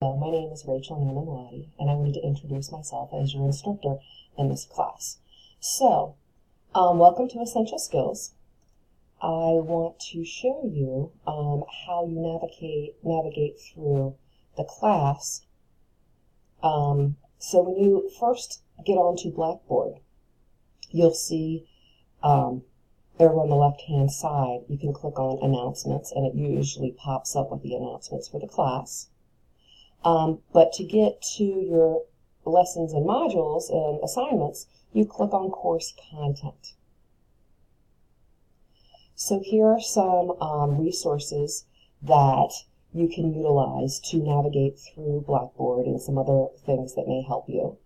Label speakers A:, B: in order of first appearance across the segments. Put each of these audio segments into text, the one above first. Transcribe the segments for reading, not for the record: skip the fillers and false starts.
A: Hello, my name is Rachel Newman-Lottie, and I wanted to introduce myself as your instructor in this class. So, welcome to Essential Skills. I want to show you how you navigate through the class. So when you first get onto Blackboard, you'll see over on the left-hand side, you can click on Announcements, and it usually pops up with the announcements for the class. But to get to your lessons and modules and assignments, you click on Course Content. So here are some resources that you can utilize to navigate through Blackboard and some other things that may help you.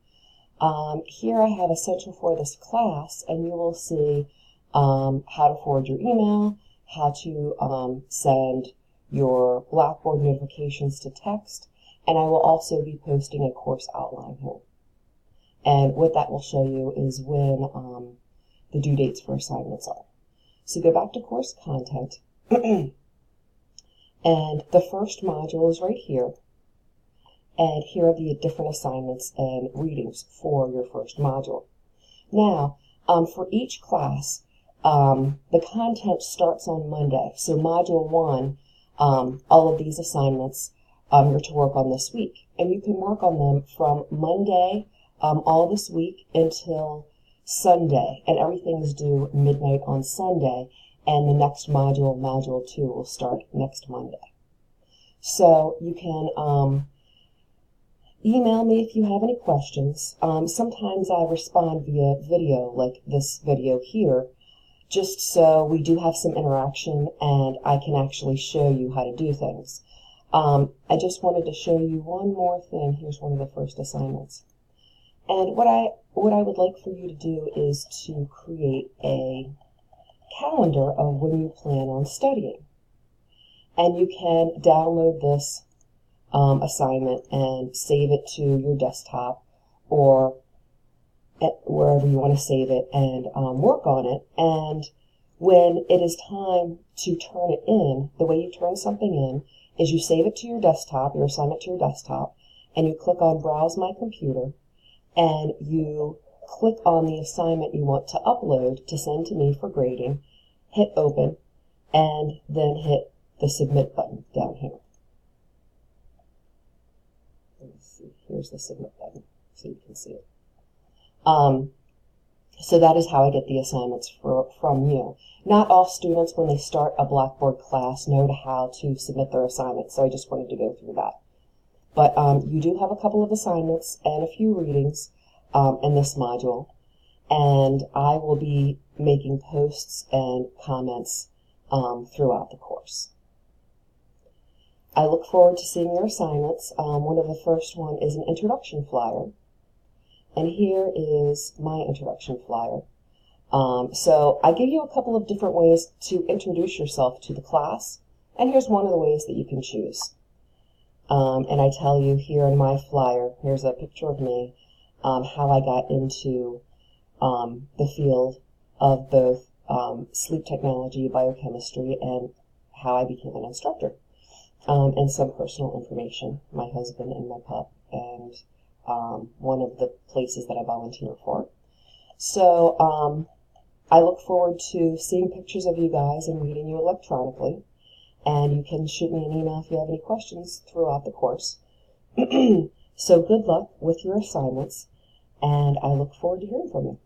A: Here I have Essential for this class, and you will see how to forward your email, how to send your Blackboard notifications to text, and I will also be posting a course outline here. And what that will show you is when the due dates for assignments are. So go back to Course Content, and the first module is right here. And here are the different assignments and readings for your first module. Now, for each class, the content starts on Monday. So Module 1, all of these assignments you're to work on this week. And you can work on them from Monday all this week until Sunday. And everything is due midnight on Sunday. And the next module, Module 2, will start next Monday. So you can email me if you have any questions. Sometimes I respond via video, like this video here, just so we do have some interaction and I can actually show you how to do things. I just wanted to show you one more thing. Here's one of the first assignments. And what I would like for you to do is to create a calendar of when you plan on studying. And you can download this assignment and save it to your desktop or wherever you want to save it and work on it. And when it is time to turn it in, the way you turn something in is you save it to your desktop, your assignment to your desktop, and you click on Browse My Computer, and you click on the assignment you want to upload to send to me for grading, hit Open, and then hit the Submit button down here. Let's see, here's the Submit button, so you can see it. So that is how I get the assignments from you. Not all students, when they start a Blackboard class, know how to submit their assignments, so I just wanted to go through that. But you do have a couple of assignments and a few readings in this module, and I will be making posts and comments throughout the course. I look forward to seeing your assignments. One of the first one is an introduction flyer. And here is my introduction flyer. So I give you a couple of different ways to introduce yourself to the class. And here's one of the ways that you can choose. And I tell you here in my flyer, here's a picture of me, how I got into the field of both sleep technology, biochemistry, and how I became an instructor. And some personal information, my husband and my pup, and one of the places that I volunteer for. So I look forward to seeing pictures of you guys and meeting you electronically. And you can shoot me an email if you have any questions throughout the course. So good luck with your assignments, and I look forward to hearing from you.